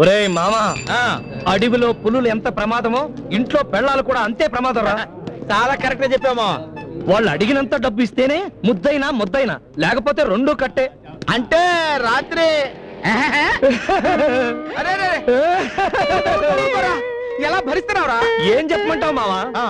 ఒరేయ్ మామా, అడవిలో పులులు ఎంత ప్రమాదమో ఇంట్లో పెళ్ళాలు కూడా అంతే ప్రమాదం రా. చాలా కరెక్ట్ గా చెప్పామో. వాళ్ళు అడిగినంత డబ్బు ఇస్తేనే ముద్దైనా ముద్దైనా, లేకపోతే రెండూ కట్టే. అంటే రాత్రి అరే రే. ఎలా భరిస్తున్నావురా? ఏం చెప్పమంటావు మావా,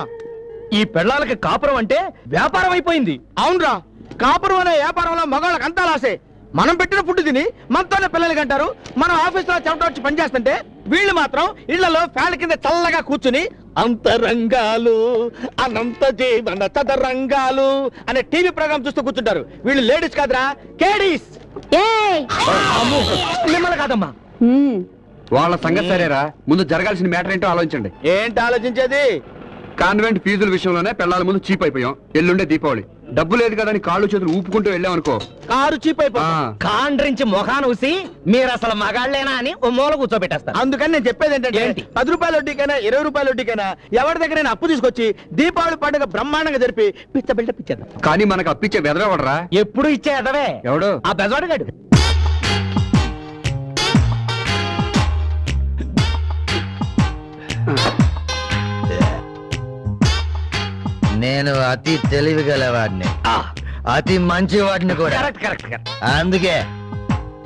ఈ పెళ్ళాలకి కాపురం అంటే వ్యాపారం అయిపోయింది. అవునరా, కాపురం అనే వ్యాపారంలో మగవాళ్ళకి అంతా లాసే. మనం పెట్టిన ఫుడ్ తిని మనతోనే పిల్లలకి అంటారు. మనం ఆఫీస్ లో చెమట వచ్చి పనిచేస్తుంటే వీళ్ళు మాత్రం ఇళ్లలో ఫ్యాన్ కింద చల్లగా కూర్చుని అంతరంగాలు అనంత జీవన చదరంగాలు అనే టీవీ ప్రోగ్రామ్ చూస్తూ కూర్చుంటారు. వీళ్ళు లేడీస్ కాదురా, కేడీస్. మిమ్మల్ని కాదమ్మా, వాళ్ళ సంగతి సరేరా, ముందు జరగాల్సిన మ్యాటర్ ఏంటో ఆలోచించండి. ఏంటి ఆలోచించేది? కాన్వెంట్ ఫీజుల విషయంలోనే పెళ్ళాల ముందు చీప్ అయిపోయాం. ఎల్లుండే దీపావళి, డబ్బు లేదు కదా అని కాళ్ళు చేతులు ఊపుకుంటూ వెళ్ళామనుకో, కారు చీప్ అయిపోతుంది. కాండ్రించి మొఖాన ఊసి మీరు అసలు మగాళ్ళేనా అని ఓ మూల కూర్చోబెట్టేస్తారు. అందుకని నేను చెప్పేది ఏంటంటే, ఏంటి? 10 రూపాయల వడ్డీకైనా 20 రూపాయల వడ్డీకైనా ఎవరి దగ్గర అప్పు తీసుకొచ్చి దీపావళి పండుగ బ్రహ్మాండంగా జరిపి పిచ్చ బిల్డప్ ఇచ్చేద్దాం. కానీ మనకు అప్పిచ్చే బెదరవడరా. ఎప్పుడు ఇచ్చే ఎదవే ఎవడు? ఆ బెజవాడగాడు. నేను అతి తెలివి గలవాడిని, అతి మంచి వాడిని కూడా. Correct correct correct. అందుకే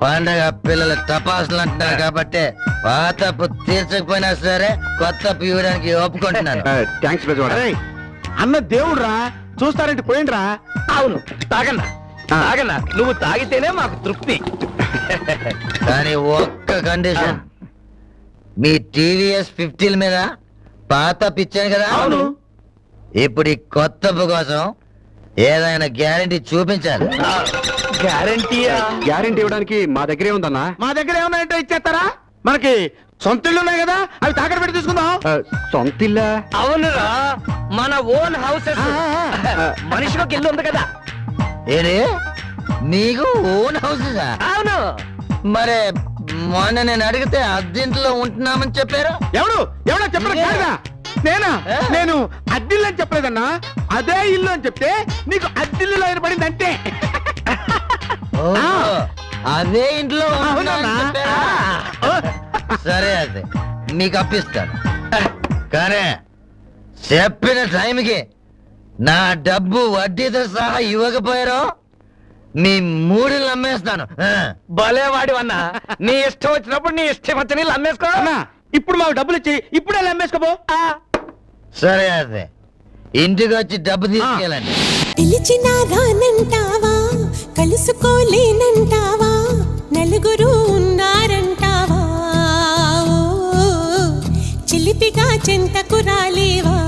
పండగ పిల్లలు టపాసులు అంటున్నారు కాబట్టి పాతప్పు తీర్చకపోయినా సరే కొత్త అప్పు ఇవ్వడానికి ఒప్పుకుంటున్నాను. థ్యాంక్స్ బెజవాడ. అరే, అన్న దేవుడు రా, చూస్తారంటే పోయిండ్రా. అవును, తాగన్నా తాగన్నా, నువ్వు తాగితేనే మాకు తృప్తి. కానీ ఒక్క కండిషన్, మీ టీవీఎస్ 50 మీద పాత అప్పు ఇచ్చాను కదా. అవును. ఇప్పుడు ఈ కొత్త అప్పు కోసం ఏదైనా గ్యారెంటీ చూపించాలి. గ్యారంటీయా? గ్యారెంటీ ఇవ్వడానికి మా దగ్గరే ఉందన్నా. మా దగ్గర ఏమన్నా ఇచ్చేస్తారా? మనకి సొంత ఇళ్ళు ఉన్నాయి కదా, అవి తాకట్టు పెట్టి తీసుకుందాం. సొంతిల్లా? అవునురా, మన ఓన్ హౌసెస్. మనిషికి ఒక ఇల్లు ఉంది కదా. ఏరే, నీకు ఓన్ హౌస్? అవును. మరే మొన్న నేను అడిగితే అద్దెంట్లో ఉంటున్నామని చెప్పారు. ఎవడో చెప్పరా? నేనా? నేను అద్దిల్లు అని చెప్పలేదన్నా, అదే ఇల్లు అని చెప్తే నీకు అద్దిల్లు ఆయన పడింది అంటే. ఓహో, అదే ఇంట్లో ఉంటున్నామని అవునన్నా. చెప్పారా? సరే, అదే మీకు అప్పిస్తాను. కానీ చెప్పిన టైంకి నా డబ్బు వడ్డీతో సహా ఇవ్వకపోయారో మీ మూడులు అమ్మేస్తాను. భలేవాడివన్నా, నీ ఇష్టం వచ్చినప్పుడు నీ ఇష్టం వచ్చి నీళ్ళు అమ్మేసుకో. అన్నా, ఇప్పుడు మాకు డబ్బులు ఇచ్చి ఇప్పుడే అమ్మేసుకోబో. సరే, అదే ఇంటికి వచ్చి డబ్బు తీసుకెళ్ళండి. పిలిచినా రానంటావా, కలుసుకోలేనంటావా, నలుగురు ఉన్నారంటావా, చిలిపిగా చెంతకు రాలేవా.